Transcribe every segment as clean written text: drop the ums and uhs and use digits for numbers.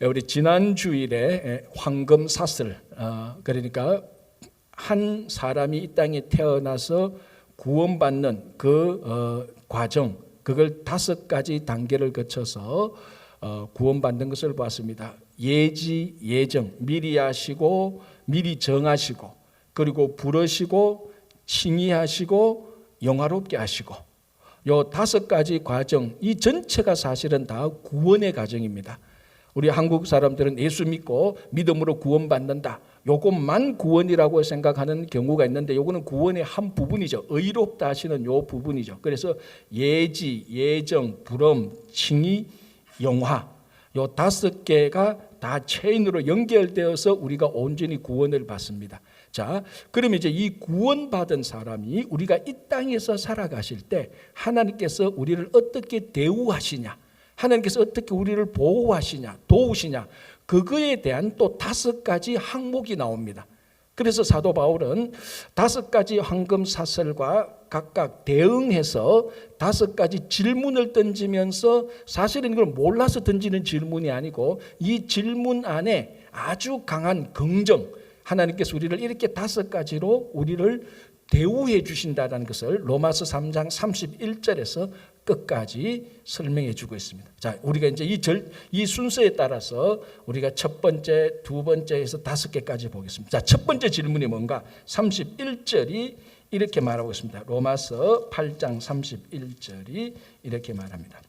우리 지난 주일에 황금 사슬, 그러니까 한 사람이 이 땅에 태어나서 구원받는 그 과정, 그걸 5가지 단계를 거쳐서 구원받는 것을 봤습니다. 예지, 예정, 미리 하시고 미리 정하시고, 그리고 부르시고 칭의하시고 영화롭게 하시고, 요 5가지 과정, 이 전체가 사실은 다 구원의 과정입니다. 우리 한국 사람들은 예수 믿고 믿음으로 구원받는다, 요것만 구원이라고 생각하는 경우가 있는데, 요거는 구원의 한 부분이죠. 의롭다 하시는 요 부분이죠. 그래서 예지, 예정, 부름, 칭의, 영화, 요 5개가 다 체인으로 연결되어서 우리가 온전히 구원을 받습니다. 자, 그러면 이제 이 구원받은 사람이 우리가 이 땅에서 살아가실 때 하나님께서 우리를 어떻게 대우하시냐, 하나님께서 어떻게 우리를 보호하시냐, 도우시냐, 그거에 대한 또 5가지 항목이 나옵니다. 그래서 사도 바울은 5가지 황금 사슬과 각각 대응해서 5가지 질문을 던지면서, 사실은 이걸 몰라서 던지는 질문이 아니고 이 질문 안에 아주 강한 긍정, 하나님께서 우리를 이렇게 5가지로 우리를 대우해 주신다는 것을 로마서 3장 31절에서 끝까지 설명해 주고 있습니다. 자, 우리가 이제 이 순서에 따라서 우리가 첫 번째, 두 번째에서 5개까지 보겠습니다. 자, 첫 번째 질문이 뭔가? 31절이 이렇게 말하고 있습니다. 로마서 8장 31절이 이렇게 말합니다.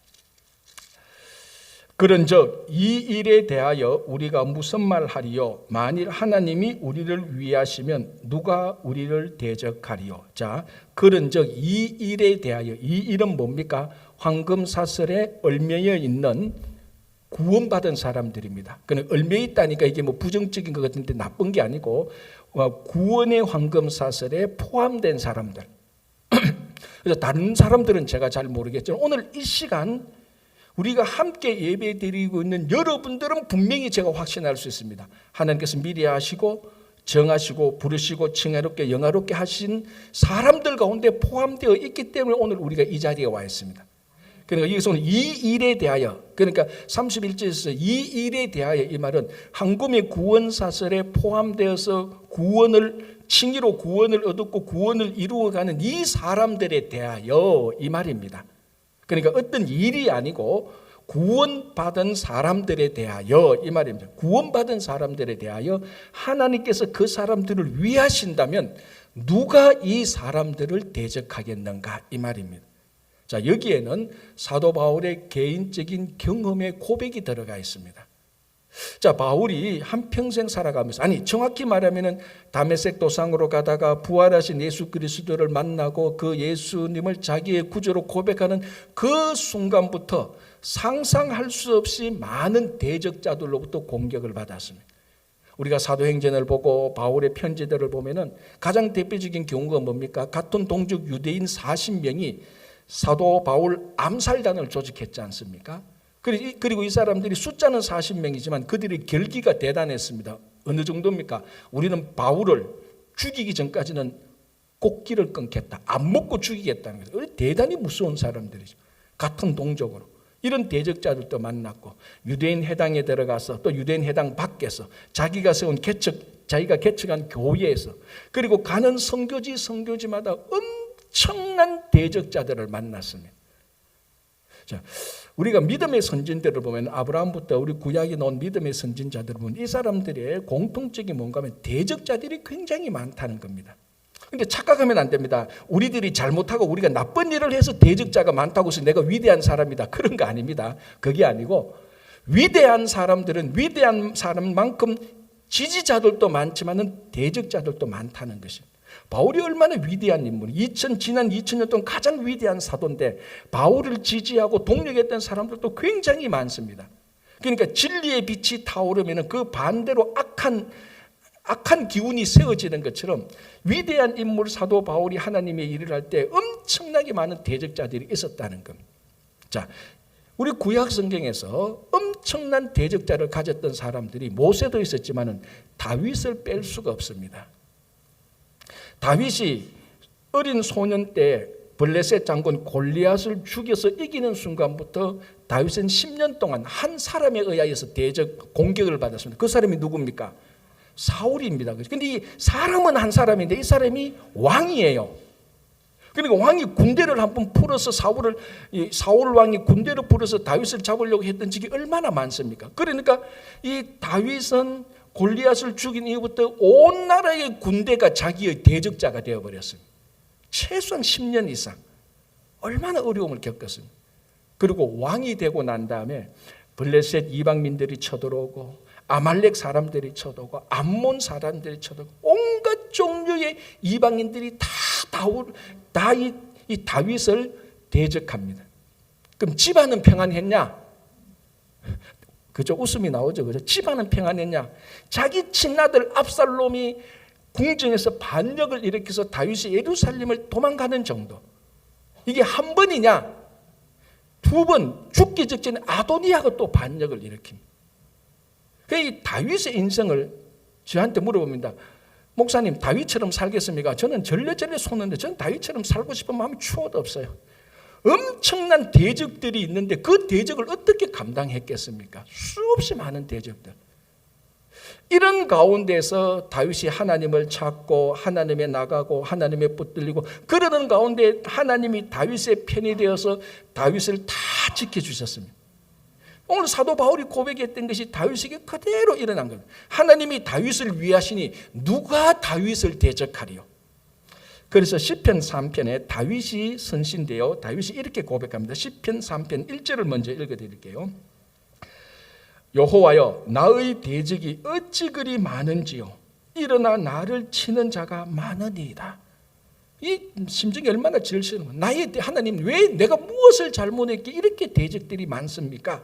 그런즉 이 일에 대하여 우리가 무슨 말하리요? 만일 하나님이 우리를 위하시면 누가 우리를 대적하리요? 자, 그런즉 이 일에 대하여, 이 일은 뭡니까? 황금 사슬에 얽매여 있는 구원받은 사람들입니다. 그는 얽매여 있다니까 이게 뭐 부정적인 것 같은데 나쁜 게 아니고 구원의 황금 사슬에 포함된 사람들. 그래서 다른 사람들은 제가 잘 모르겠지만 오늘 이 시간 우리가 함께 예배 드리고 있는 여러분들은 분명히 제가 확신할 수 있습니다. 하나님께서 미리 하시고 정하시고 부르시고 칭의롭게 영화롭게 하신 사람들 가운데 포함되어 있기 때문에 오늘 우리가 이 자리에 와 있습니다. 그러니까 여기서는 이 일에 대하여, 그러니까 31절에서 이 일에 대하여, 이 말은 황금의 구원 사슬에 포함되어서 구원을, 칭의로 구원을 얻었고 구원을 이루어가는 이 사람들에 대하여 이 말입니다. 그러니까 어떤 일이 아니고 구원받은 사람들에 대하여 이 말입니다. 구원받은 사람들에 대하여 하나님께서 그 사람들을 위하신다면 누가 이 사람들을 대적하겠는가, 이 말입니다. 자, 여기에는 사도 바울의 개인적인 경험의 고백이 들어가 있습니다. 자, 바울이 한평생 살아가면서, 아니 정확히 말하면 다메섹 도상으로 가다가 부활하신 예수 그리스도를 만나고 그 예수님을 자기의 구주로 고백하는 그 순간부터 상상할 수 없이 많은 대적자들로부터 공격을 받았습니다. 우리가 사도행전을 보고 바울의 편지들을 보면은 가장 대표적인 경우가 뭡니까? 같은 동족 유대인 40명이 사도 바울 암살단을 조직했지 않습니까? 그리고 이 사람들이 숫자는 40명이지만 그들의 결기가 대단했습니다. 어느 정도입니까? 우리는 바울을 죽이기 전까지는 곡기를 끊겠다, 안 먹고 죽이겠다는 거예요. 대단히 무서운 사람들이죠. 같은 동족으로. 이런 대적자들도 만났고, 유대인 해당에 들어가서 또 유대인 해당 밖에서 자기가 세운 자기가 개척한 교회에서, 그리고 가는 선교지마다 엄청난 대적자들을 만났습니다. 자, 우리가 믿음의 선진들을 보면 아브라함부터 우리 구약에 나온 믿음의 선진자들을 보면 이 사람들의 공통적인 뭔가 하면 대적자들이 굉장히 많다는 겁니다. 그런데 착각하면 안 됩니다. 우리들이 잘못하고 우리가 나쁜 일을 해서 대적자가 많다고 해서 내가 위대한 사람이다, 그런 거 아닙니다. 그게 아니고 위대한 사람들은 위대한 사람만큼 지지자들도 많지만 대적자들도 많다는 것입니다. 바울이 얼마나 위대한 인물, 지난 2000년 동안 가장 위대한 사도인데 바울을 지지하고 동력했던 사람들도 굉장히 많습니다. 그러니까 진리의 빛이 타오르면 그 반대로 악한 기운이 세워지는 것처럼 위대한 인물 사도 바울이 하나님의 일을 할 때 엄청나게 많은 대적자들이 있었다는 겁니다. 자, 우리 구약 성경에서 엄청난 대적자를 가졌던 사람들이 모세도 있었지만 다윗을 뺄 수가 없습니다. 다윗이 어린 소년 때 블레셋 장군 골리앗을 죽여서 이기는 순간부터 다윗은 10년 동안 한 사람에 의하여서 대적 공격을 받았습니다. 그 사람이 누굽니까? 사울입니다. 그런데 이 사람은 한 사람인데 이 사람이 왕이에요. 그러니까 왕이 군대를 한번 풀어서 사울 왕이 군대를 풀어서 다윗을 잡으려고 했던 적이 얼마나 많습니까? 그러니까 이 다윗은 골리앗을 죽인 이후부터 온 나라의 군대가 자기의 대적자가 되어버렸습니다. 최소한 10년 이상 얼마나 어려움을 겪었습니까? 그리고 왕이 되고 난 다음에 블레셋 이방민들이 쳐들어오고 아말렉 사람들이 쳐들어오고 암몬 사람들이 쳐들어오고 온갖 종류의 이방인들이 다 이 다윗을 대적합니다. 그럼 집안은 평안했냐? 그죠? 웃음이 나오죠. 그죠? 집안은 평안했냐? 자기 친아들 압살롬이 궁정에서 반역을 일으켜서 다윗이 예루살렘을 도망가는 정도. 이게 한 번이냐? 두 번 죽기 직전에 아도니아가 또 반역을 일으킵니다. 이 다윗의 인생을 저한테 물어봅니다. 목사님, 다윗처럼 살겠습니까? 저는 절레절레 솟는데 저는 다윗처럼 살고 싶은 마음이 추워도 없어요. 엄청난 대적들이 있는데 그 대적을 어떻게 감당했겠습니까? 수없이 많은 대적들. 이런 가운데서 다윗이 하나님을 찾고 하나님에 나가고 하나님에 붙들리고 그러는 가운데 하나님이 다윗의 편이 되어서 다윗을 다 지켜주셨습니다. 오늘 사도 바울이 고백했던 것이 다윗에게 그대로 일어난 겁니다. 하나님이 다윗을 위하시니 누가 다윗을 대적하리요? 그래서 시편 3편에 다윗이 선신되어 다윗이 이렇게 고백합니다. 시편 3편 1절을 먼저 읽어드릴게요. 여호와여, 나의 대적이 어찌 그리 많은지요. 일어나 나를 치는 자가 많으니이다. 이 심정이 얼마나 질시는 나의 하나님, 왜 내가 무엇을 잘못했기에 이렇게 대적들이 많습니까?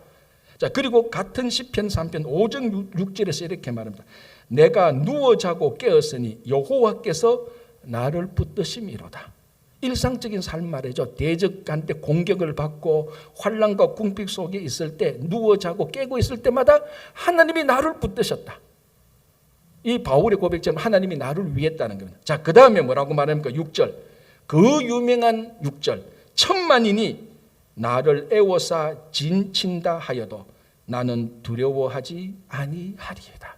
자, 그리고 같은 시편 3편 5절 6절에서 이렇게 말합니다. 내가 누워 자고 깨었으니 여호와께서 나를 붙드심이로다. 일상적인 삶 말이죠. 대적한테 공격을 받고 환난과 궁핍 속에 있을 때 누워 자고 깨고 있을 때마다 하나님이 나를 붙드셨다. 이 바울의 고백처럼 하나님이 나를 위했다는 겁니다. 자, 그 다음에 뭐라고 말합니까? 6절. 그 유명한 6절. 천만인이 나를 애워싸 진친다 하여도 나는 두려워하지 아니하리이다.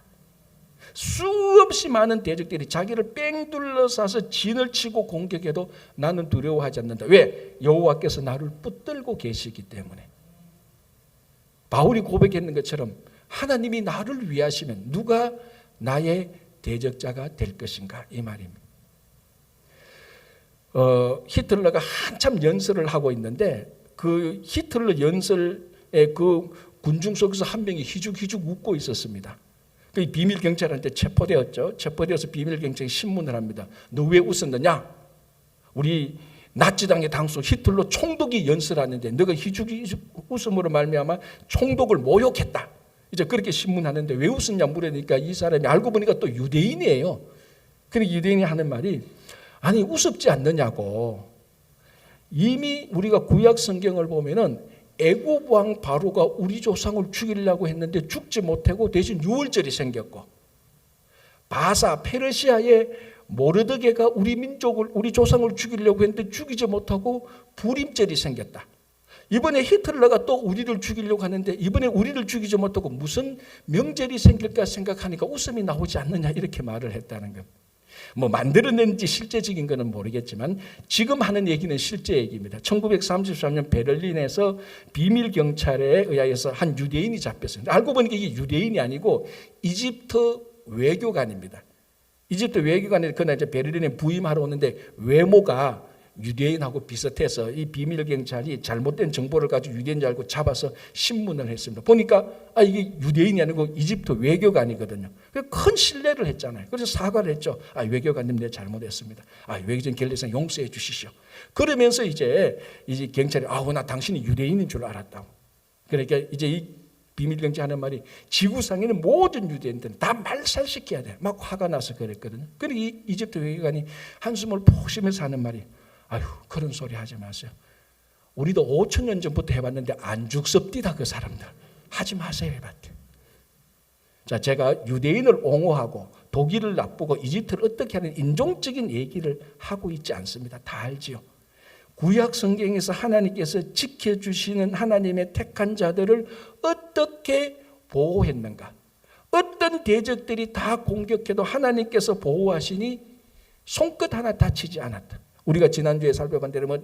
수없이 많은 대적들이 자기를 뺑 둘러싸서 진을 치고 공격해도 나는 두려워하지 않는다. 왜? 여호와께서 나를 붙들고 계시기 때문에. 바울이 고백했는 것처럼 하나님이 나를 위하시면 누가 나의 대적자가 될 것인가, 이 말입니다. 히틀러가 한참 연설을 하고 있는데 그 히틀러 연설의 그 군중 속에서 한 명이 희죽희죽 웃고 있었습니다. 그 비밀 경찰한테 체포되었죠. 체포되어서 비밀 경찰이 신문을 합니다. 너 왜 웃었느냐? 우리 나치당의 당수 히틀러 총독이 연설하는데 너가 희죽희죽 웃음으로 말미암아 총독을 모욕했다. 이제 그렇게 신문하는데 왜 웃었냐 물으니까 이 사람이 알고 보니까 또 유대인이에요. 그러니까 유대인이 하는 말이 아니 우습지 않느냐고. 이미 우리가 구약 성경을 보면은 애굽 왕 바로가 우리 조상을 죽이려고 했는데 죽지 못하고 대신 유월절이 생겼고, 바사 페르시아의 모르드게가 우리 민족을 우리 조상을 죽이려고 했는데 죽이지 못하고 불임절이 생겼다. 이번에 히틀러가 또 우리를 죽이려고 하는데 이번에 우리를 죽이지 못하고 무슨 명절이 생길까 생각하니까 웃음이 나오지 않느냐, 이렇게 말을 했다는 겁니다. 뭐 만들어낸지 실제적인 거는 모르겠지만 지금 하는 얘기는 실제 얘기입니다. 1933년 베를린에서 비밀 경찰에 의하여서 한 유대인이 잡혔습니다. 알고 보니까 이게 유대인이 아니고 이집트 외교관입니다. 이집트 외교관이 그날 이제 베를린에 부임하러 오는데 외모가 유대인하고 비슷해서 이 비밀 경찰이 잘못된 정보를 가지고 유대인인 줄 알고 잡아서 신문을 했습니다. 보니까 이게 유대인이 아니고 이집트 외교관이거든요. 큰 신뢰를 했잖아요. 그래서 사과를 했죠. 외교관님, 내가 잘못했습니다. 외교적 결례상 용서해 주시오. 그러면서 이제 경찰이 나 당신이 유대인인 줄 알았다고. 그러니까 이제 이 비밀 경찰 하는 말이 지구상에는 모든 유대인들은 다 말살시켜야 돼. 막 화가 나서 그랬거든요. 그리고 이 이집트 외교관이 한숨을 푹 쉬면서 하는 말이 그런 소리 하지 마세요. 우리도 5,000년 전부터 해봤는데 안 죽습디다, 그 사람들. 하지 마세요, 해봤대. 자, 제가 유대인을 옹호하고 독일을 나쁘고 이집트를 어떻게 하는 인종적인 얘기를 하고 있지 않습니다. 다 알지요. 구약 성경에서 하나님께서 지켜주시는 하나님의 택한 자들을 어떻게 보호했는가? 어떤 대적들이 다 공격해도 하나님께서 보호하시니 손끝 하나 다치지 않았다. 우리가 지난주에 살펴본 대로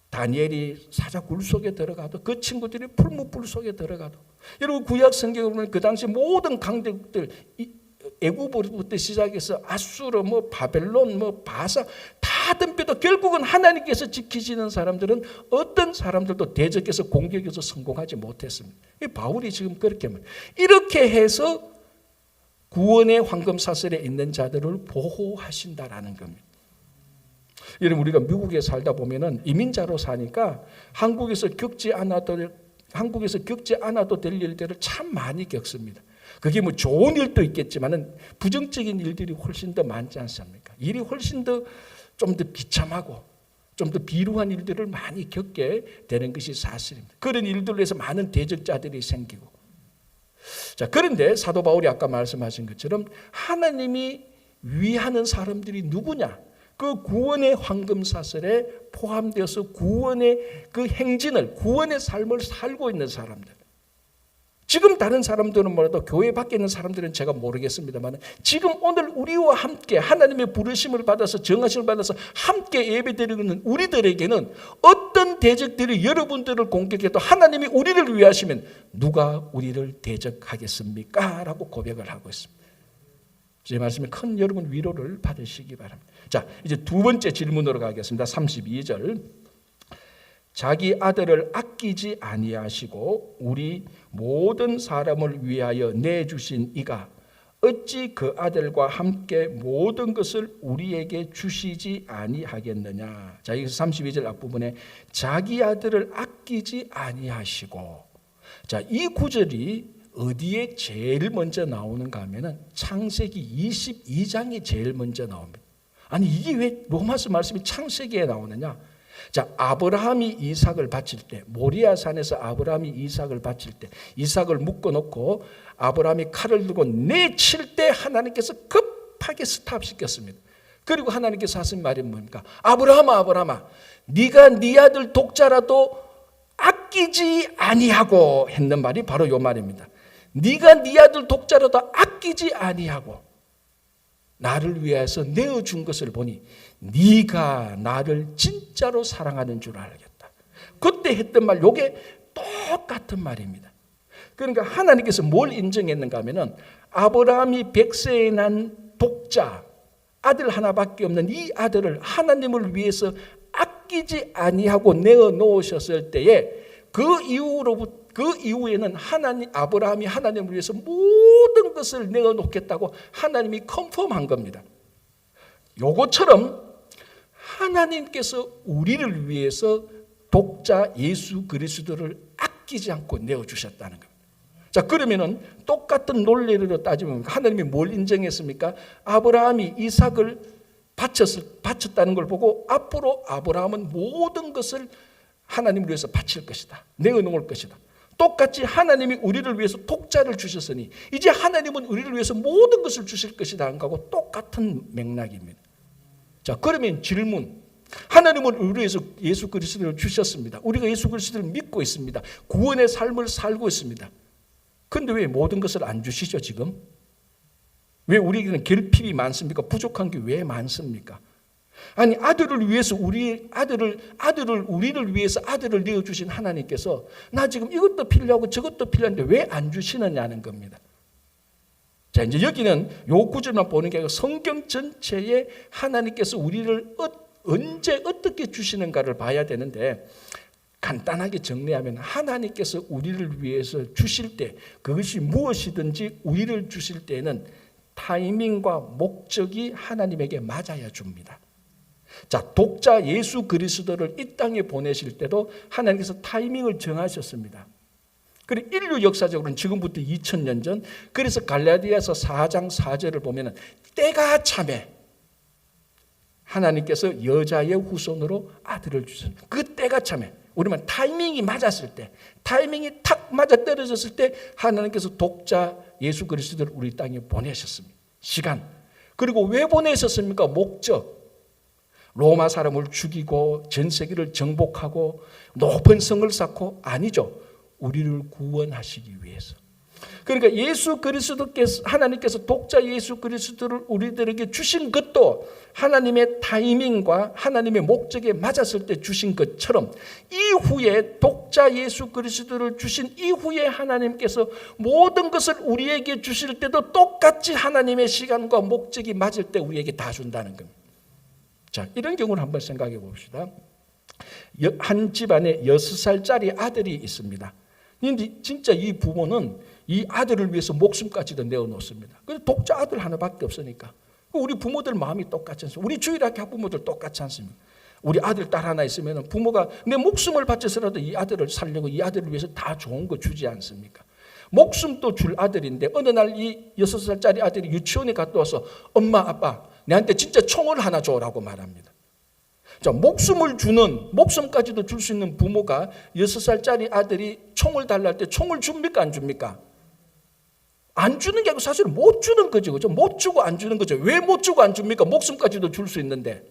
다니엘이 사자굴 속에 들어가도 그 친구들이 풀무불 속에 들어가도 여러분 구약 성경을 보면 그 당시 모든 강대국들 애굽부터 시작해서 아수르 바벨론 바사 다 덤벼도 결국은 하나님께서 지키시는 사람들은 어떤 사람들도 대적해서 공격해서 성공하지 못했습니다. 바울이 지금 그렇게 말 이렇게 해서 구원의 황금사슬에 있는 자들을 보호하신다라는 겁니다. 여러분 우리가 미국에 살다 보면은 이민자로 사니까 한국에서 겪지 않아도 될 일들을 참 많이 겪습니다. 그게 좋은 일도 있겠지만은 부정적인 일들이 훨씬 더 많지 않습니까? 일이 훨씬 더 좀 더 비참하고 좀 더 비루한 일들을 많이 겪게 되는 것이 사실입니다. 그런 일들로 해서 많은 대적자들이 생기고. 자, 그런데 사도 바울이 아까 말씀하신 것처럼 하나님이 위하는 사람들이 누구냐? 그 구원의 황금사슬에 포함되어서 구원의 그 행진을, 구원의 삶을 살고 있는 사람들. 지금 다른 사람들은 뭐라도 교회 밖에 있는 사람들은 제가 모르겠습니다만 지금 오늘 우리와 함께 하나님의 부르심을 받아서 정하심을 받아서 함께 예배드리고 있는 우리들에게는 어떤 대적들이 여러분들을 공격해도 하나님이 우리를 위하시면 누가 우리를 대적하겠습니까? 라고 고백을 하고 있습니다. 제 말씀에 큰 여러분 위로를 받으시기 바랍니다. 자, 이제 두 번째 질문으로 가겠습니다. 32절. 자기 아들을 아끼지 아니하시고 우리 모든 사람을 위하여 내주신 이가 어찌 그 아들과 함께 모든 것을 우리에게 주시지 아니하겠느냐. 자, 여기서 32절 앞부분에 자기 아들을 아끼지 아니하시고, 자, 이 구절이 어디에 제일 먼저 나오는가 하면은 창세기 22장이 제일 먼저 나옵니다. 아니 이게 왜 로마서 말씀이 창세기에 나오느냐? 자, 아브라함이 이삭을 바칠 때, 모리아 산에서 아브라함이 이삭을 바칠 때, 이삭을 묶어놓고 아브라함이 칼을 들고 내칠 때 하나님께서 급하게 스탑시켰습니다. 그리고 하나님께서 하신 말이 뭡니까? 아브라함아, 아브라함아, 네가 네 아들 독자라도 아끼지 아니하고 했는 말이 바로 이 말입니다. 네가 네 아들 독자라도 아끼지 아니하고 나를 위해서 내어준 것을 보니 네가 나를 진짜로 사랑하는 줄 알겠다. 그때 했던 말 이게 똑같은 말입니다. 그러니까 하나님께서 뭘 인정했는가 하면은 아브라함이 100세에 난 독자 아들 하나밖에 없는 이 아들을 하나님을 위해서 아끼지 아니하고 내어 놓으셨을 때에 그 이후에는 아브라함이 하나님을 위해서 모든 것을 내어 놓겠다고 하나님이 컨펌한 겁니다. 요것처럼 하나님께서 우리를 위해서 독자 예수 그리스도를 아끼지 않고 내어 주셨다는 겁니다. 자, 그러면은 똑같은 논리로 따지면 하나님이 뭘 인정했습니까? 아브라함이 이삭을 바쳤다는 걸 보고 앞으로 아브라함은 모든 것을 하나님을 위해서 바칠 것이다. 내어놓을 것이다. 똑같이 하나님이 우리를 위해서 독자를 주셨으니 이제 하나님은 우리를 위해서 모든 것을 주실 것이다 하고 똑같은 맥락입니다. 자, 그러면 질문. 하나님은 우리를 위해서 예수 그리스도를 주셨습니다. 우리가 예수 그리스도를 믿고 있습니다. 구원의 삶을 살고 있습니다. 그런데 왜 모든 것을 안 주시죠 지금? 왜 우리에게는 결핍이 많습니까? 부족한 게 왜 많습니까? 아니 아들을 위해서 우리를 위해서 아들을 내어주신 하나님께서 나 지금 이것도 필요하고 저것도 필요한데 왜 안 주시느냐는 겁니다. 자, 이제 여기는 요 구절만 보는 게 아니라 성경 전체에 하나님께서 우리를 언제 어떻게 주시는가를 봐야 되는데 간단하게 정리하면 하나님께서 우리를 위해서 주실 때 그것이 무엇이든지 우리를 주실 때는 타이밍과 목적이 하나님에게 맞아야 줍니다. 자, 독자 예수 그리스도를 이 땅에 보내실 때도 하나님께서 타이밍을 정하셨습니다. 그리고 인류 역사적으로는 지금부터 2000년 전, 그래서 갈라디아서 4장 4절을 보면은 때가 참에 하나님께서 여자의 후손으로 아들을 주셨습니다. 그 때가 참에 우리만 타이밍이 맞았을 때, 타이밍이 탁 맞아 떨어졌을 때 하나님께서 독자 예수 그리스도를 우리 땅에 보내셨습니다. 시간. 그리고 왜 보내셨습니까? 목적. 로마 사람을 죽이고 전 세계를 정복하고 높은 성을 쌓고 아니죠. 우리를 구원하시기 위해서. 그러니까 예수 그리스도께서 하나님께서 독자 예수 그리스도를 우리들에게 주신 것도 하나님의 타이밍과 하나님의 목적에 맞았을 때 주신 것처럼 이후에 독자 예수 그리스도를 주신 이후에 하나님께서 모든 것을 우리에게 주실 때도 똑같이 하나님의 시간과 목적이 맞을 때 우리에게 다 준다는 겁니다. 자, 이런 경우를 한번 생각해 봅시다. 한 집안에 6살짜리 아들이 있습니다. 근데 진짜 이 부모는 이 아들을 위해서 목숨까지도 내어놓습니다. 그래서 독자 아들 하나밖에 없으니까. 우리 부모들 마음이 똑같지 않습니까? 우리 주일학교 학부모들 똑같지 않습니까? 우리 아들, 딸 하나 있으면 부모가 내 목숨을 바쳐서라도 이 아들을 살려고 이 아들을 위해서 다 좋은 거 주지 않습니까? 목숨도 줄 아들인데 어느 날 이 6살짜리 아들이 유치원에 갔다 와서 엄마, 아빠, 내한테 진짜 총을 하나 줘라고 말합니다. 자, 목숨을 주는, 목숨까지도 줄 수 있는 부모가 6살짜리 아들이 총을 달랄 때 총을 줍니까, 안 줍니까? 안 주는 게 아니고 사실은 못 주는 거죠. 그죠? 못 주고 안 주는 거죠. 왜 못 주고 안 줍니까? 목숨까지도 줄 수 있는데.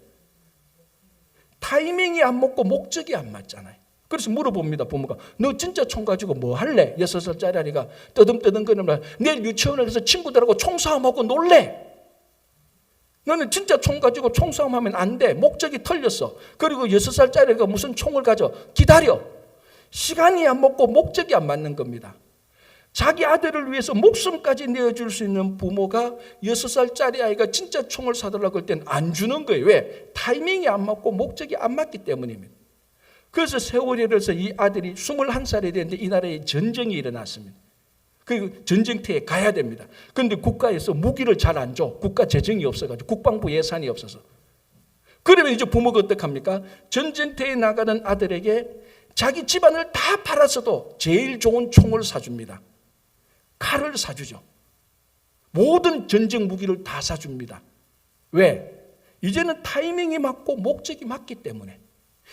타이밍이 안 맞고 목적이 안 맞잖아요. 그래서 물어봅니다, 부모가. 너 진짜 총 가지고 뭐 할래? 6살짜리 아이가 떠듬떠듬 거리면 내일 유치원에 가서 친구들하고 총싸움하고 놀래. 너는 진짜 총 가지고 총싸움하면 안 돼. 목적이 틀렸어. 그리고 6살짜리가 무슨 총을 가져. 기다려. 시간이 안 맞고 목적이 안 맞는 겁니다. 자기 아들을 위해서 목숨까지 내어줄 수 있는 부모가 6살짜리 아이가 진짜 총을 사달라고 할 때는 안 주는 거예요. 왜? 타이밍이 안 맞고 목적이 안 맞기 때문입니다. 그래서 세월이 흘러서 이 아들이 21살이 됐는데 이 나라에 전쟁이 일어났습니다. 그리고 전쟁터에 가야 됩니다. 그런데 국가에서 무기를 잘 안 줘. 국가 재정이 없어가지고 국방부 예산이 없어서. 그러면 이제 부모가 어떡합니까? 전쟁터에 나가는 아들에게 자기 집안을 다 팔아서도 제일 좋은 총을 사줍니다. 칼을 사주죠. 모든 전쟁 무기를 다 사줍니다. 왜? 이제는 타이밍이 맞고 목적이 맞기 때문에.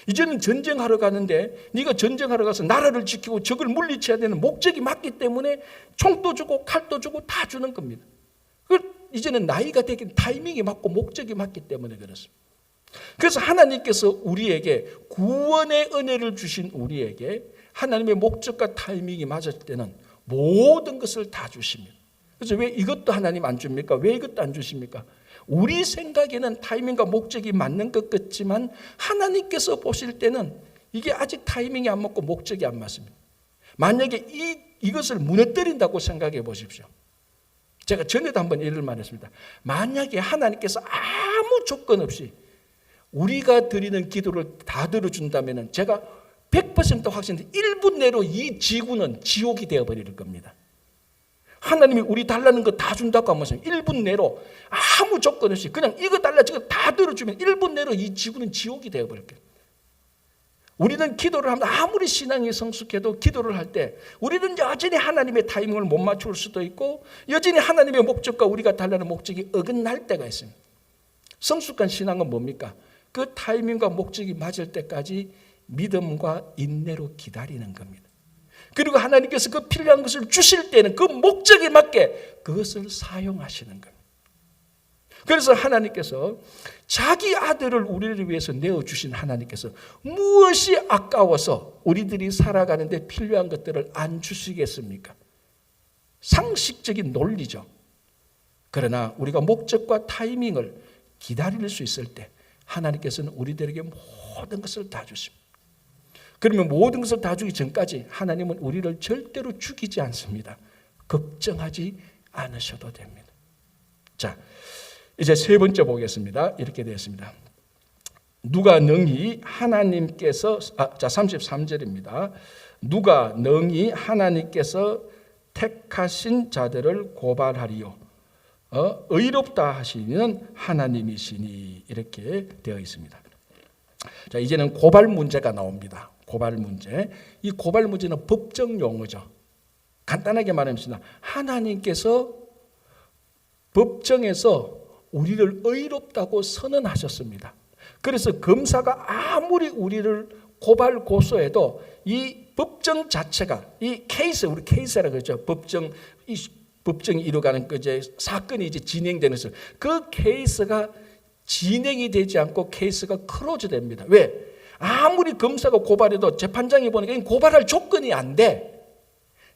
이제는 전쟁하러 가는데 네가 전쟁하러 가서 나라를 지키고 적을 물리쳐야 되는 목적이 맞기 때문에 총도 주고 칼도 주고 다 주는 겁니다. 이제는 나이가 되긴 타이밍이 맞고 목적이 맞기 때문에 그렇습니다. 그래서 하나님께서 우리에게 구원의 은혜를 주신 우리에게 하나님의 목적과 타이밍이 맞을 때는 모든 것을 다 주십니다. 그래서 왜 이것도 하나님 안 줍니까? 왜 이것도 안 주십니까? 우리 생각에는 타이밍과 목적이 맞는 것 같지만 하나님께서 보실 때는 이게 아직 타이밍이 안 맞고 목적이 안 맞습니다. 만약에 이것을 무너뜨린다고 생각해 보십시오. 제가 전에도 한번 예를 말했습니다. 만약에 하나님께서 아무 조건 없이 우리가 드리는 기도를 다 들어준다면 제가 100% 확신해 1분 내로 이 지구는 지옥이 되어버릴 겁니다. 하나님이 우리 달라는 거 다 준다고 하면 1분 내로 아무 조건 없이 그냥 이거 달라 저거 다 들어주면 1분 내로 이 지구는 지옥이 되어버릴 거예요. 우리는 기도를 하면 아무리 신앙이 성숙해도 기도를 할 때 우리는 여전히 하나님의 타이밍을 못 맞출 수도 있고 여전히 하나님의 목적과 우리가 달라는 목적이 어긋날 때가 있습니다. 성숙한 신앙은 뭡니까? 그 타이밍과 목적이 맞을 때까지 믿음과 인내로 기다리는 겁니다. 그리고 하나님께서 그 필요한 것을 주실 때는 그 목적에 맞게 그것을 사용하시는 겁니다. 그래서 하나님께서 자기 아들을 우리를 위해서 내어주신 하나님께서 무엇이 아까워서 우리들이 살아가는데 필요한 것들을 안 주시겠습니까? 상식적인 논리죠. 그러나 우리가 목적과 타이밍을 기다릴 수 있을 때 하나님께서는 우리들에게 모든 것을 다 주십니다. 그러면 모든 것을 다 주기 전까지 하나님은 우리를 절대로 죽이지 않습니다. 걱정하지 않으셔도 됩니다. 자, 이제 세 번째 보겠습니다. 이렇게 되었습니다. 누가 능히 하나님께서 33절입니다. 누가 능히 하나님께서 택하신 자들을 고발하리요 의롭다 하시는 하나님이시니 이렇게 되어 있습니다. 자, 이제는 고발 문제가 나옵니다. 고발 문제. 이 고발 문제는 법정 용어죠. 간단하게 말하면 하나님께서 법정에서 우리를 의롭다고 선언하셨습니다. 그래서 검사가 아무리 우리를 고발 고소해도 이 법정 자체가 이 케이스 우리 케이스라고 그러죠. 법정이 이루어가는 그 이제 사건이 이제 진행되는 그 케이스가 진행이 되지 않고 케이스가 클로즈 됩니다. 왜? 아무리 검사가 고발해도 재판장이 보니까 고발할 조건이 안 돼.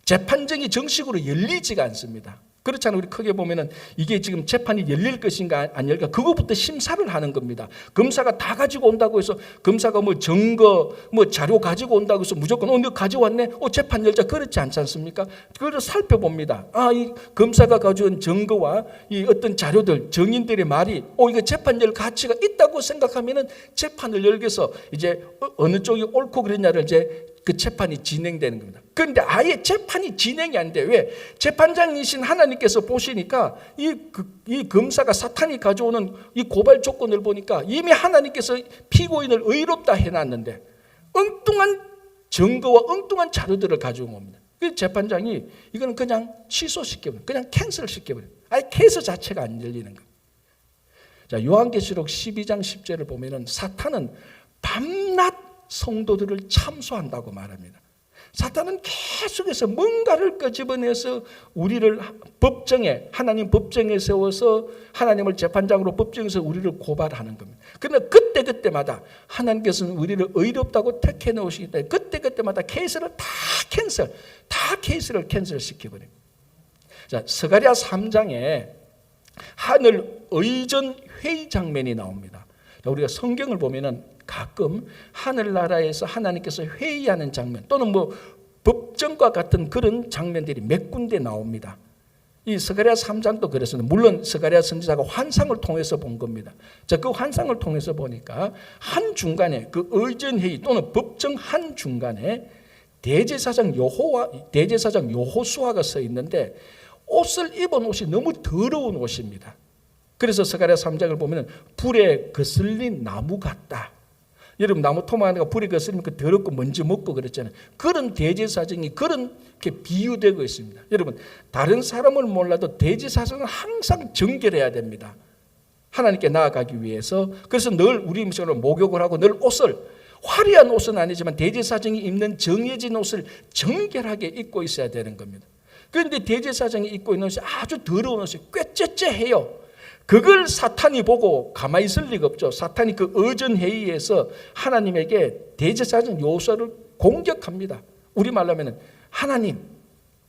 재판정이 정식으로 열리지가 않습니다. 그렇잖아요. 우리 크게 보면은 이게 지금 재판이 열릴 것인가 안 열릴까 그거부터 심사를 하는 겁니다. 검사가 다 가지고 온다고 해서 검사가 뭐 증거 자료 가지고 온다고 해서 무조건 너 가져왔네 재판 열자 그렇지 않지 않습니까? 그걸 살펴봅니다. 이 검사가 가져온 증거와 이 어떤 자료들 증인들의 말이 이거 재판 열 가치가 있다고 생각하면은 재판을 열게서 이제 어느 쪽이 옳고 그랬냐를 이제 그 재판이 진행되는 겁니다. 그런데 아예 재판이 진행이 안 돼. 왜? 재판장이신 하나님께서 보시니까 이 검사가 사탄이 가져오는 이 고발 조건을 보니까 이미 하나님께서 피고인을 의롭다 해놨는데 엉뚱한 증거와 엉뚱한 자료들을 가져온 겁니다. 그 재판장이 이거는 그냥 취소시켜버려요. 그냥 캔슬시켜버려요. 아예 케이스 자체가 안 열리는 거예요. 자, 요한계시록 12장 10절을 보면은 사탄은 밤낮 성도들을 참소한다고 말합니다. 사탄은 계속해서 뭔가를 끄집어내서 우리를 법정에 하나님 법정에 세워서 하나님을 재판장으로 법정에서 우리를 고발하는 겁니다. 그러나 그때마다 하나님께서는 우리를 의롭다고 택해 놓으시기 때문에 그때마다 케이스를 케이스를 캔슬시켜버립니다. 자, 스가랴 3장에 하늘 의전 회의 장면이 나옵니다. 우리가 성경을 보면은 가끔 하늘나라에서 하나님께서 회의하는 장면 또는 법정과 같은 그런 장면들이 몇 군데 나옵니다. 이 스가랴 3장도 그랬습니다. 물론 스가랴 선지자가 환상을 통해서 본 겁니다. 자, 그 환상을 통해서 보니까 한 중간에 그 의전회의 또는 법정 한 중간에 대제사장 여호수아가 서 있는데 옷을 입은 옷이 너무 더러운 옷입니다. 그래서 스가랴 3장을 보면 불에 거슬린 나무 같다. 여러분 나무 토막하니까 불에 거슬리면 그 더럽고 먼지 먹고 그랬잖아요. 그런 대제사장이 그렇게 비유되고 있습니다. 여러분 다른 사람을 몰라도 대제사장은 항상 정결해야 됩니다. 하나님께 나아가기 위해서. 그래서 늘 우리 음식으로 목욕을 하고 늘 옷을 화려한 옷은 아니지만 대제사장이 입는 정해진 옷을 정결하게 입고 있어야 되는 겁니다. 그런데 대제사장이 입고 있는 옷이 아주 더러운 옷이 꾀째째해요. 그걸 사탄이 보고 가만히 있을 리가 없죠. 사탄이 그 의전회의에서 하나님에게 대제사장 여호수아를 공격합니다. 우리말로 하면 하나님,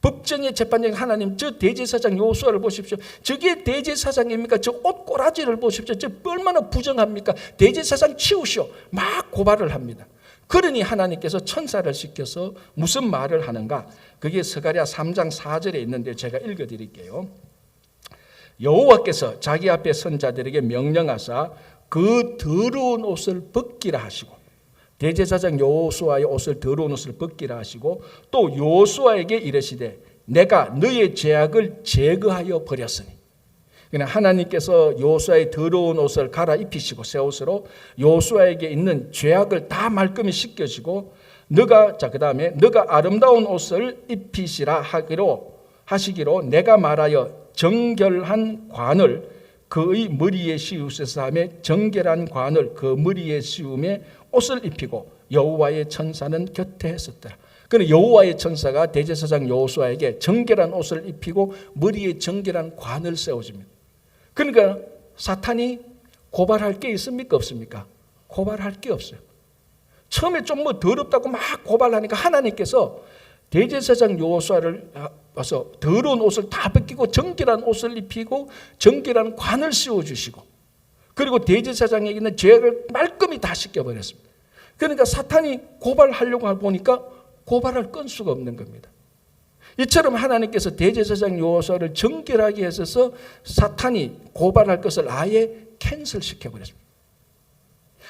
법정의 재판장인 하나님, 저 대제사장 여호수아를 보십시오. 저게 대제사장입니까? 저 옷꼬라지를 보십시오. 저 얼마나 부정합니까? 대제사장 치우시오. 막 고발을 합니다. 그러니 하나님께서 천사를 시켜서 무슨 말을 하는가? 그게 스가랴 3장 4절에 있는데 제가 읽어드릴게요. 여호와께서 자기 앞에 선 자들에게 명령하사 그 더러운 옷을 벗기라 하시고 대제사장 여호수아의 옷을 더러운 옷을 벗기라 하시고 또 여호수아에게 이르시되 내가 너의 죄악을 제거하여 버렸으니. 그냥 하나님께서 여호수아의 더러운 옷을 갈아입히시고 새 옷으로 여호수아에게 있는 죄악을 다 말끔히 씻겨지고 그다음에 너가 아름다운 옷을 입히시라 하시기로 내가 말하여 정결한 관을 그의 머리에 씌우소서 하며 정결한 관을 그 머리에 씌우며 옷을 입히고 여호와의 천사는 곁에 있었더라. 그러나 여호와의 천사가 대제사장 여호수아에게 정결한 옷을 입히고 머리에 정결한 관을 세워줍니다. 그러니까 사탄이 고발할 게 있습니까? 없습니까? 고발할 게 없어요. 처음에 좀 더럽다고 막 고발하니까 하나님께서 대제사장 여호수아를 와서 더러운 옷을 다 벗기고 정결한 옷을 입히고 정결한 관을 씌워주시고 그리고 대제사장에게 있는 죄악을 말끔히 다 씻겨버렸습니다. 그러니까 사탄이 고발하려고 보니까 고발할 건수가 없는 겁니다. 이처럼 하나님께서 대제사장 여호수아를 정결하게 하셔서 사탄이 고발할 것을 아예 캔슬시켜버렸습니다.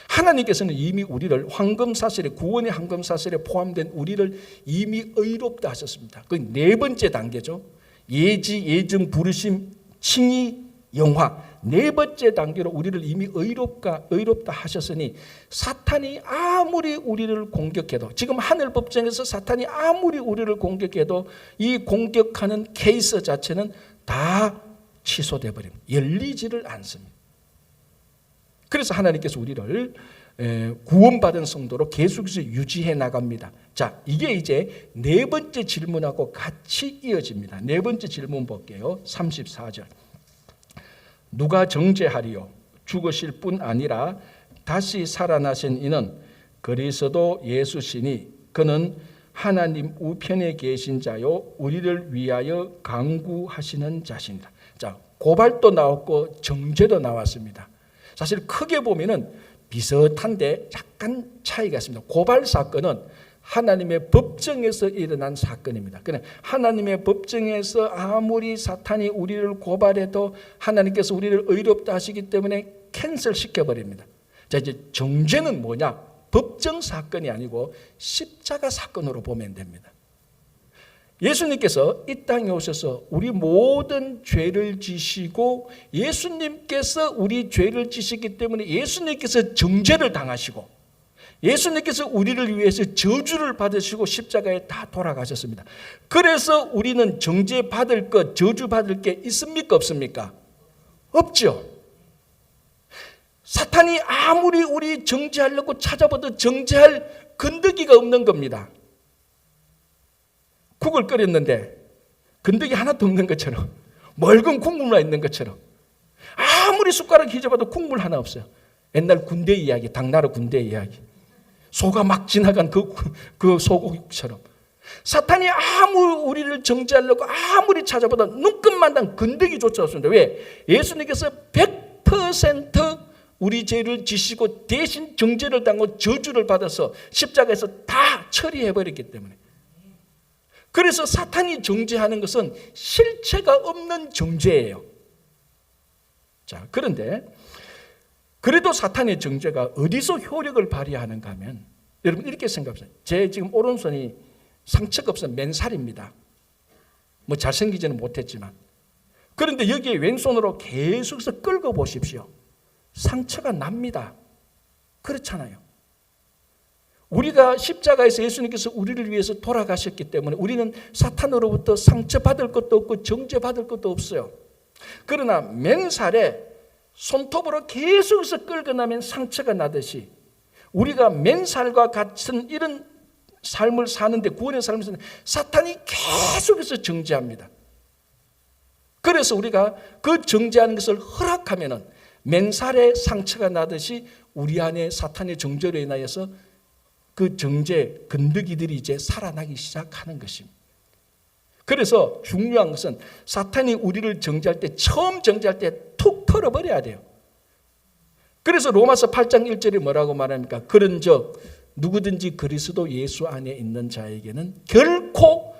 하나님께서는 이미 우리를 황금사슬에 구원의 황금사슬에 포함된 우리를 이미 의롭다 하셨습니다. 그 네 번째 단계죠. 예지, 예증, 부르심, 칭의, 영화. 네 번째 단계로 우리를 이미 의롭다 하셨으니 사탄이 아무리 우리를 공격해도 지금 하늘 법정에서 사탄이 아무리 우리를 공격해도 이 공격하는 케이스 자체는 다 취소돼 버립니다. 열리지를 않습니다. 그래서 하나님께서 우리를 구원받은 성도로 계속해서 유지해 나갑니다. 자, 이게 이제 네 번째 질문하고 같이 이어집니다. 네 번째 질문 볼게요. 34절. 누가 정죄하리요? 죽으실 뿐 아니라 다시 살아나신 이는 그리스도 예수시니 그는 하나님 우편에 계신 자요 우리를 위하여 간구하시는 자신이다. 자, 고발도 나왔고 정죄도 나왔습니다. 사실 크게 보면은 비슷한데 약간 차이가 있습니다. 고발 사건은 하나님의 법정에서 일어난 사건입니다. 그냥 하나님의 법정에서 아무리 사탄이 우리를 고발해도 하나님께서 우리를 의롭다 하시기 때문에 캔슬 시켜버립니다. 자, 이제 정죄는 뭐냐? 법정 사건이 아니고 십자가 사건으로 보면 됩니다. 예수님께서 이 땅에 오셔서 우리 모든 죄를 지시고 예수님께서 우리 죄를 지시기 때문에 예수님께서 정죄를 당하시고 예수님께서 우리를 위해서 저주를 받으시고 십자가에 다 돌아가셨습니다. 그래서 우리는 정죄 받을 것, 저주 받을 게 있습니까? 없습니까? 없죠. 사탄이 아무리 우리 정죄하려고 찾아봐도 정죄할 건더기가 없는 겁니다. 국을 끓였는데 건더기 하나도 없는 것처럼, 맑은 국물만 있는 것처럼, 아무리 숟가락 휘저어봐도 국물 하나 없어요. 옛날 군대 이야기, 당나라 군대 이야기, 소가 막 지나간 그 소고기처럼 사탄이 아무리 우리를 정죄하려고 아무리 찾아봐도 눈끝만한 건더기조차 없습니다. 왜? 예수님께서 100% 우리 죄를 지시고 대신 정죄를 당하고 저주를 받아서 십자가에서 다 처리해버렸기 때문에. 그래서 사탄이 정죄하는 것은 실체가 없는 정죄예요. 자, 그런데 그래도 사탄의 정죄가 어디서 효력을 발휘하는가 하면 여러분 이렇게 생각하세요. 제 지금 오른손이 상처가 없어 맨살입니다. 뭐 잘생기지는 못했지만. 그런데 여기에 왼손으로 계속해서 끌고 보십시오. 상처가 납니다. 그렇잖아요. 우리가 십자가에서 예수님께서 우리를 위해서 돌아가셨기 때문에 우리는 사탄으로부터 상처받을 것도 없고 정죄받을 것도 없어요. 그러나 맨살에 손톱으로 계속해서 끌고 나면 상처가 나듯이 우리가 맨살과 같은 이런 삶을 사는데, 구원의 삶을 사는데 사탄이 계속해서 정죄합니다. 그래서 우리가 그 정죄하는 것을 허락하면은 맨살에 상처가 나듯이 우리 안에 사탄의 정죄로 인하여서 그 정죄 건더기들이 이제 살아나기 시작하는 것입니다. 그래서 중요한 것은 사탄이 우리를 정죄할 때, 처음 정죄할 때 툭 털어버려야 돼요. 그래서 로마서 8장 1절에 뭐라고 말합니까? 그런즉 누구든지 그리스도 예수 안에 있는 자에게는 결코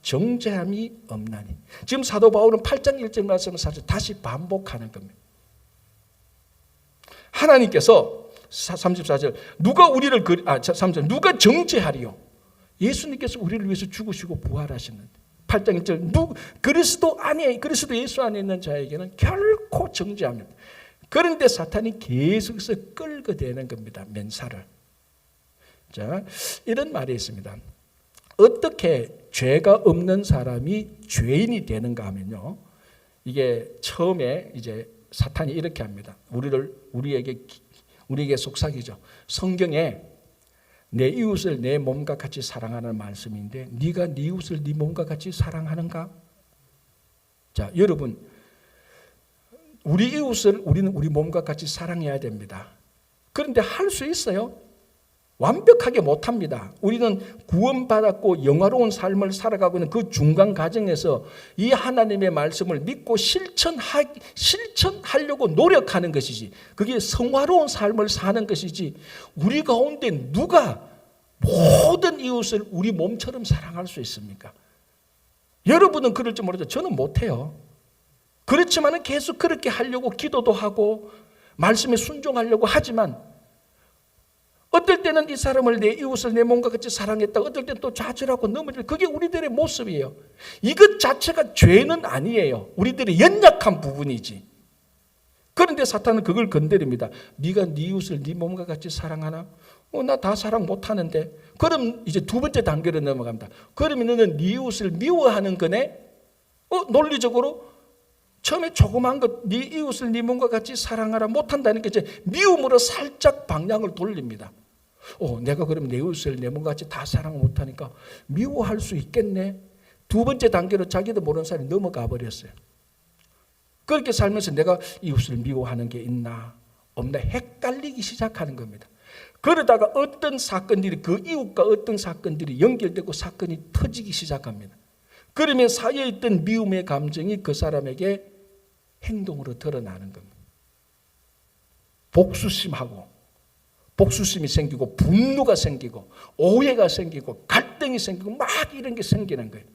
정죄함이 없나니. 지금 사도 바울은 8장 1절 말씀을 사실 다시 반복하는 겁니다. 하나님께서 34절 누가 우리를 3절 누가 정죄하리요? 예수님께서 우리를 위해서 죽으시고 부활하셨는데 8장 1절 그리스도 예수 안에 있는 자에게는 결코 정죄합니다. 그런데 사탄이 계속해서 끌어대는 겁니다. 맨살을. 자, 이런 말이 있습니다. 어떻게 죄가 없는 사람이 죄인이 되는가 하면요. 이게 처음에 이제 사탄이 이렇게 합니다. 우리에게 속삭이죠. 성경에 내 이웃을 내 몸과 같이 사랑하는 말씀인데 네가 네 이웃을 네 몸과 같이 사랑하는가? 자, 여러분, 우리 이웃을 우리는 우리 몸과 같이 사랑해야 됩니다. 그런데 할 수 있어요? 완벽하게 못합니다. 우리는 구원받았고 영화로운 삶을 살아가고 있는 그 중간 과정에서 이 하나님의 말씀을 믿고 실천하려고 노력하는 것이지, 그게 성화로운 삶을 사는 것이지, 우리 가운데 누가 모든 이웃을 우리 몸처럼 사랑할 수 있습니까? 여러분은 그럴지 모르죠. 저는 못해요. 그렇지만 계속 그렇게 하려고 기도도 하고 말씀에 순종하려고 하지만 어떨 때는 이 사람을 내 이웃을 내 몸과 같이 사랑했다. 어떨 때는 또 좌절하고 넘어질. 그게 우리들의 모습이에요. 이것 자체가 죄는 아니에요. 우리들의 연약한 부분이지. 그런데 사탄은 그걸 건드립니다. 네가 네 이웃을 네 몸과 같이 사랑하나? 나 다 사랑 못하는데. 그럼 이제 두 번째 단계로 넘어갑니다. 그러면 너는 네 이웃을 미워하는 거네? 논리적으로 처음에 조그만 것, 네 이웃을 네 몸과 같이 사랑하라 못한다는 게 이제 미움으로 살짝 방향을 돌립니다. 내가 그러면 내 이웃을 내 몸과 같이 다 사랑 못하니까 미워할 수 있겠네. 두 번째 단계로 자기도 모르는 사람이 넘어가 버렸어요. 그렇게 살면서 내가 이웃을 미워하는 게 있나? 없나 헷갈리기 시작하는 겁니다. 그러다가 어떤 사건들이 그 이웃과 어떤 사건들이 연결되고 사건이 터지기 시작합니다. 그러면 사이에 있던 미움의 감정이 그 사람에게 행동으로 드러나는 겁니다. 복수심이 생기고 분노가 생기고 오해가 생기고 갈등이 생기고 막 이런 게 생기는 거예요.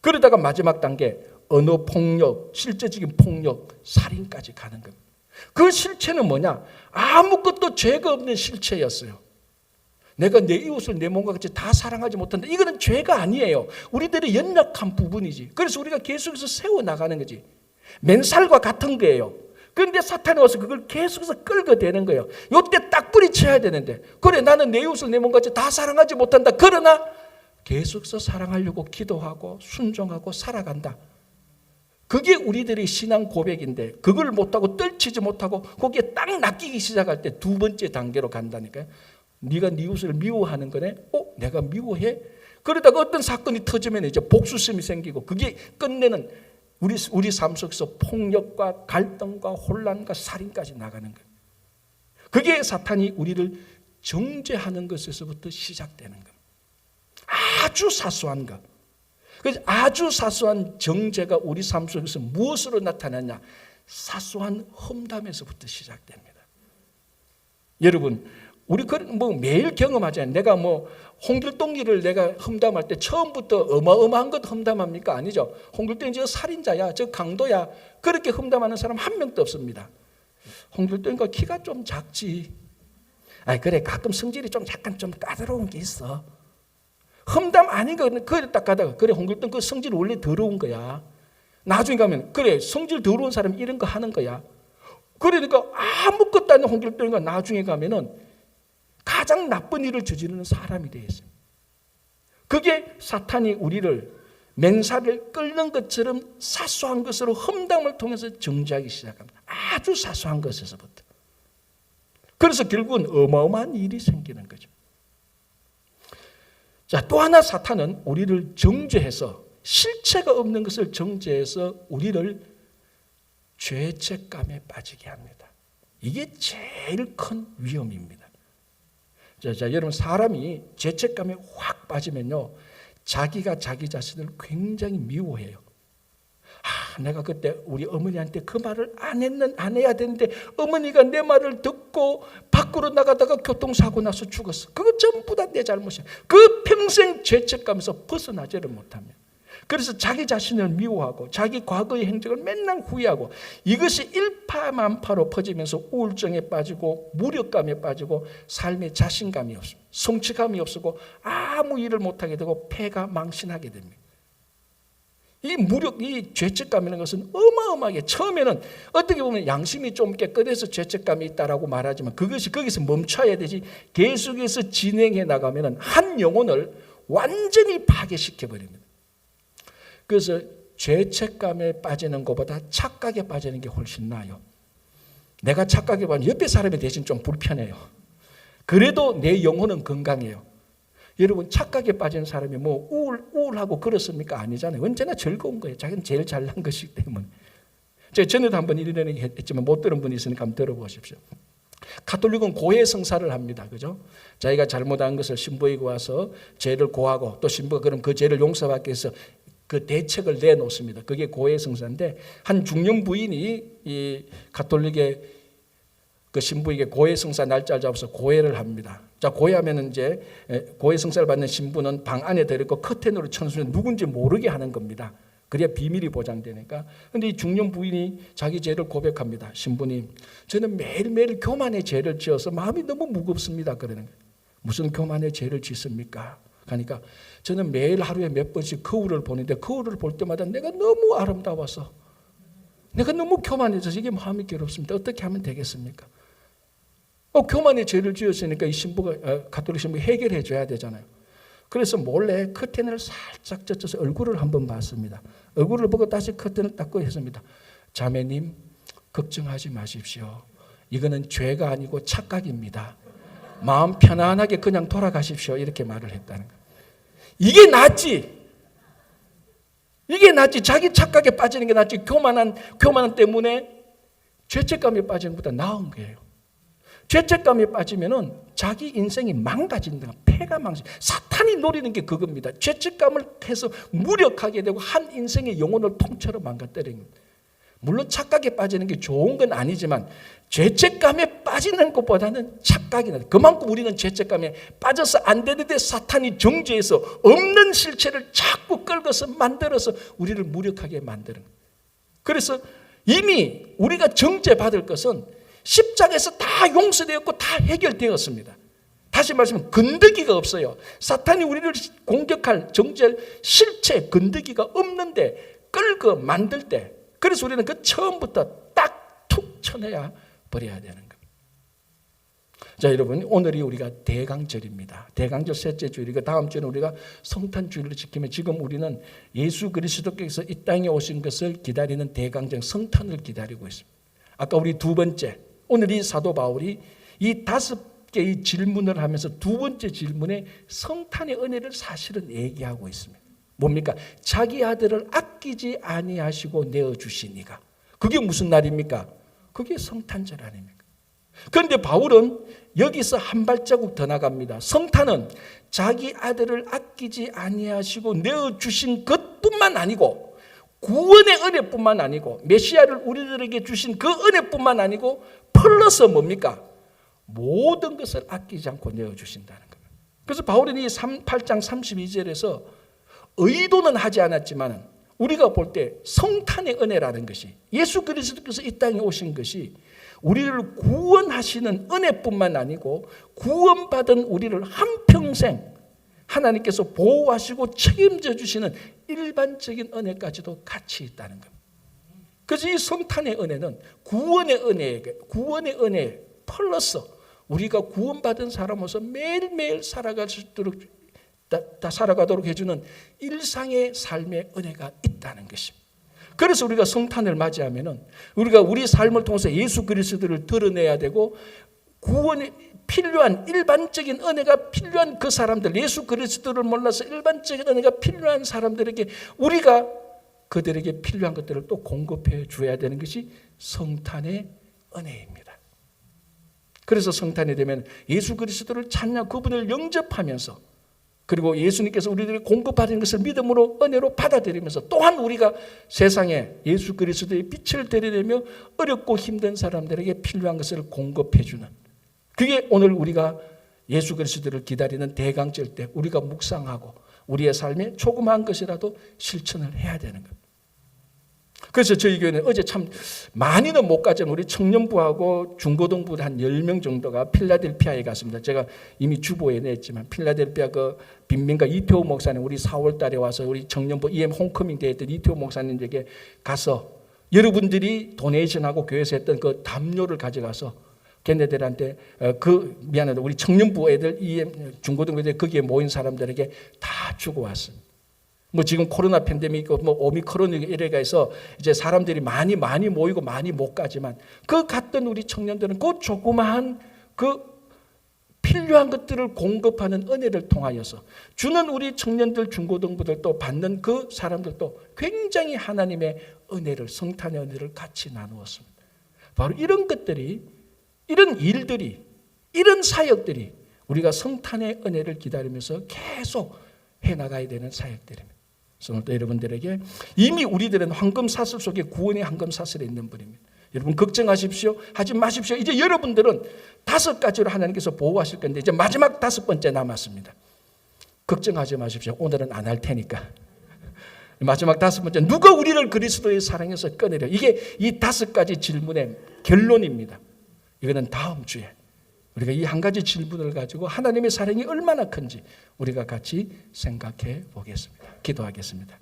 그러다가 마지막 단계 언어폭력, 실제적인 폭력, 살인까지 가는 겁니다. 그 실체는 뭐냐? 아무것도 죄가 없는 실체였어요. 내가 내 이웃을 내 몸과 같이 다 사랑하지 못한다. 이거는 죄가 아니에요. 우리들의 연약한 부분이지. 그래서 우리가 계속해서 세워나가는 거지. 맨살과 같은 거예요. 그런데 사탄이 와서 그걸 계속해서 끌어대는 거예요. 이때 딱 뿌리쳐야 되는데, 그래 나는 내 이웃을 내 몸과 같이 다 사랑하지 못한다. 그러나 계속해서 사랑하려고 기도하고 순종하고 살아간다. 그게 우리들의 신앙 고백인데, 그걸 못하고 떨치지 못하고 거기에 딱 낚이기 시작할 때 두 번째 단계로 간다니까요. 네가 네 이웃을 미워하는 거네? 내가 미워해? 그러다가 어떤 사건이 터지면 이제 복수심이 생기고, 그게 끝내는 우리 삶 속에서 폭력과 갈등과 혼란과 살인까지 나가는 거예요. 그게 사탄이 우리를 정죄하는 것에서부터 시작되는 겁니다. 아주 사소한 것. 그래서 아주 사소한 정죄가 우리 삶 속에서 무엇으로 나타나냐? 사소한 험담에서부터 시작됩니다. 여러분, 우리 매일 경험하잖아요. 내가 홍길동이를 내가 험담할 때 처음부터 어마어마한 것 험담합니까? 아니죠. 홍길동이 저 살인자야, 저 강도야, 그렇게 험담하는 사람 한 명도 없습니다. 홍길동이가 키가 좀 작지. 그래, 가끔 성질이 좀 약간 좀 까다로운 게 있어. 험담 아닌 거 그래 딱 가다가, 그래 홍길동 그 성질 원래 더러운 거야. 나중에 가면 그래 성질 더러운 사람 이런 거 하는 거야. 그러니까 아무것도 아닌 홍길동이가 나중에 가면은 가장 나쁜 일을 저지르는 사람이 되었어요. 그게 사탄이 우리를 맨살을 끓는 것처럼 사소한 것으로 험담을 통해서 정죄하기 시작합니다. 아주 사소한 것에서부터. 그래서 결국은 어마어마한 일이 생기는 거죠. 자, 또 하나 사탄은 우리를 정죄해서, 실체가 없는 것을 정죄해서 우리를 죄책감에 빠지게 합니다. 이게 제일 큰 위험입니다. 자, 여러분, 사람이 죄책감에 확 빠지면요, 자기가 자기 자신을 굉장히 미워해요. 내가 그때 우리 어머니한테 그 말을 안 해야 되는데 어머니가 내 말을 듣고 밖으로 나가다가 교통사고 나서 죽었어. 그거 전부 다 내 잘못이야. 그 평생 죄책감에서 벗어나지를 못합니다. 그래서 자기 자신을 미워하고 자기 과거의 행적을 맨날 후회하고, 이것이 일파만파로 퍼지면서 우울증에 빠지고 무력감에 빠지고 삶에 자신감이 없습니다. 성취감이 없고 아무 일을 못하게 되고 폐가 망신하게 됩니다. 이 죄책감이라는 것은 어마어마하게, 처음에는 어떻게 보면 양심이 좀 깨끗해서 죄책감이 있다라고 말하지만 그것이 거기서 멈춰야 되지, 계속해서 진행해 나가면 한 영혼을 완전히 파괴시켜 버립니다. 그래서 죄책감에 빠지는 것보다 착각에 빠지는 게 훨씬 나아요. 내가 착각에 빠지면 옆에 사람이 대신 좀 불편해요. 그래도 내 영혼은 건강해요. 여러분, 착각에 빠진 사람이 우울하고 그렇습니까? 아니잖아요. 언제나 즐거운 거예요. 자기는 제일 잘난 것이기 때문에. 제가 전에도 한번 이런 얘기 했지만 못 들은 분이 있으니까 한번 들어보십시오. 가톨릭은 고해 성사를 합니다. 그죠? 자기가 잘못한 것을 신부에게 와서 죄를 고하고, 또 신부가 그럼 그 죄를 용서받기 위해서 그 대책을 내놓습니다. 그게 고해 성사인데, 한 중년 부인이 이 가톨릭의 그 신부에게 고해 성사 날짜를 잡아서 고해를 합니다. 자, 고해하면은 이제 고해 성사를 받는 신부는 방 안에 들어있고 커튼으로 천수는 누군지 모르게 하는 겁니다. 그래야 비밀이 보장되니까. 그런데 이 중년 부인이 자기 죄를 고백합니다. 신부님, 저는 매일매일 교만의 죄를 지어서 마음이 너무 무겁습니다. 그러는 거예요. 무슨 교만의 죄를 짓습니까? 그러니까 저는 매일 하루에 몇 번씩 거울을 보는데 거울을 볼 때마다 내가 너무 아름다워서, 내가 너무 교만해져서 이게 마음이 괴롭습니다. 어떻게 하면 되겠습니까? 교만의 죄를 지었으니까 이 신부가, 가톨릭 신부가 해결해 줘야 되잖아요. 그래서 몰래 커튼을 살짝 젖혀서 얼굴을 한번 봤습니다. 얼굴을 보고 다시 커튼을 닦고 했습니다. 자매님, 걱정하지 마십시오. 이거는 죄가 아니고 착각입니다. 마음 편안하게 그냥 돌아가십시오. 이렇게 말을 했다는 거예요. 이게 낫지. 자기 착각에 빠지는 게 낫지. 교만한 때문에 죄책감에 빠지는 것보다 나은 거예요. 죄책감에 빠지면은 자기 인생이 망가진다. 폐가 망가진다. 사탄이 노리는 게 그겁니다. 죄책감을 해서 무력하게 되고 한 인생의 영혼을 통째로 망가뜨리는 겁니다. 물론 착각에 빠지는 게 좋은 건 아니지만 죄책감에 빠지는 것보다는 착각이 나요. 그만큼 우리는 죄책감에 빠져서 안 되는데 사탄이 정죄해서 없는 실체를 자꾸 끌어서 만들어서 우리를 무력하게 만드는 거예요. 그래서 이미 우리가 정죄받을 것은 십자가에서 다 용서되었고 다 해결되었습니다. 다시 말하면 건더기가 없어요. 사탄이 우리를 공격할 정죄할 실체 건더기가 없는데 끌고 만들 때, 그래서 우리는 그 처음부터 딱 툭 쳐내야 버려야 되는 겁니다. 자, 여러분, 오늘이 우리가 대강절입니다. 대강절 셋째 주일이고 다음 주에는 우리가 성탄주일을 지키며 지금 우리는 예수 그리스도께서 이 땅에 오신 것을 기다리는 대강절 성탄을 기다리고 있습니다. 아까 우리 두 번째, 오늘 이 사도 바울이 이 5개의 질문을 하면서 두 번째 질문에 성탄의 은혜를 사실은 얘기하고 있습니다. 뭡니까? 자기 아들을 아끼지 아니하시고 내어주시니가. 그게 무슨 날입니까? 그게 성탄절 아닙니까? 그런데 바울은 여기서 한 발자국 더 나갑니다. 성탄은 자기 아들을 아끼지 아니하시고 내어주신 것뿐만 아니고 구원의 은혜뿐만 아니고 메시아를 우리들에게 주신 그 은혜뿐만 아니고 플러스 뭡니까? 모든 것을 아끼지 않고 내어주신다는 겁니다. 그래서 바울은 이 8장 32절에서 의도는 하지 않았지만 우리가 볼 때 성탄의 은혜라는 것이 예수 그리스도께서 이 땅에 오신 것이 우리를 구원하시는 은혜뿐만 아니고 구원받은 우리를 한평생 하나님께서 보호하시고 책임져 주시는 일반적인 은혜까지도 같이 있다는 겁니다. 그래서 이 성탄의 은혜는 구원의 은혜 플러스 우리가 구원받은 사람으로서 매일매일 살아가도록 해주는 일상의 삶의 은혜가 있다는 것입니다. 그래서 우리가 성탄을 맞이하면은 우리가 우리 삶을 통해서 예수 그리스도를 드러내야 되고 구원에 필요한 일반적인 은혜가 필요한 그 사람들, 예수 그리스도를 몰라서 일반적인 은혜가 필요한 사람들에게 우리가 그들에게 필요한 것들을 또 공급해 줘야 되는 것이 성탄의 은혜입니다. 그래서 성탄이 되면 예수 그리스도를 찬양, 그분을 영접하면서 그리고 예수님께서 우리들이 공급받은 것을 믿음으로 은혜로 받아들이면서 또한 우리가 세상에 예수 그리스도의 빛을 드러내며 어렵고 힘든 사람들에게 필요한 것을 공급해 주는, 그게 오늘 우리가 예수 그리스도를 기다리는 대강절 때 우리가 묵상하고 우리의 삶에 조그마한 것이라도 실천을 해야 되는 겁니다. 그래서 저희 교회는 어제 참 많이는 못 가지만 우리 청년부하고 중고등부 한 10명 정도가 필라델피아에 갔습니다. 제가 이미 주보에 냈지만 필라델피아 그 빈민가 이태호 목사님 우리 4월 달에 와서 우리 청년부 EM 홈커밍 때 했던 이태호 목사님에게 가서 여러분들이 도네이션하고 교회에서 했던 그 담요를 가져가서 걔네들한테 미안하다 우리 청년부 애들 EM 중고등부 애들 거기에 모인 사람들에게 다 주고 왔습니다. 뭐 지금 코로나 팬데믹, 뭐 오미크론 이래가 해서 이제 사람들이 많이 모이고 많이 못 가지만 그 갔던 우리 청년들은 그 조그마한 그 필요한 것들을 공급하는 은혜를 통하여서 주는 우리 청년들, 중고등부들도 받는 그 사람들도 굉장히 하나님의 은혜를, 성탄의 은혜를 같이 나누었습니다. 바로 이런 것들이, 이런 일들이, 이런 사역들이 우리가 성탄의 은혜를 기다리면서 계속 해나가야 되는 사역들입니다. 그래서 오늘도 여러분들에게 이미 우리들은 황금사슬 속에 구원의 황금사슬에 있는 분입니다. 여러분 걱정하십시오. 하지 마십시오. 이제 여러분들은 5가지로 하나님께서 보호하실 건데 이제 마지막 5번째 남았습니다. 걱정하지 마십시오. 오늘은 안 할 테니까. 마지막 5번째, 누가 우리를 그리스도의 사랑에서 꺼내려? 이게 이 5가지 질문의 결론입니다. 이거는 다음 주에 우리가 이 한 가지 질문을 가지고 하나님의 사랑이 얼마나 큰지 우리가 같이 생각해 보겠습니다. 기도하겠습니다.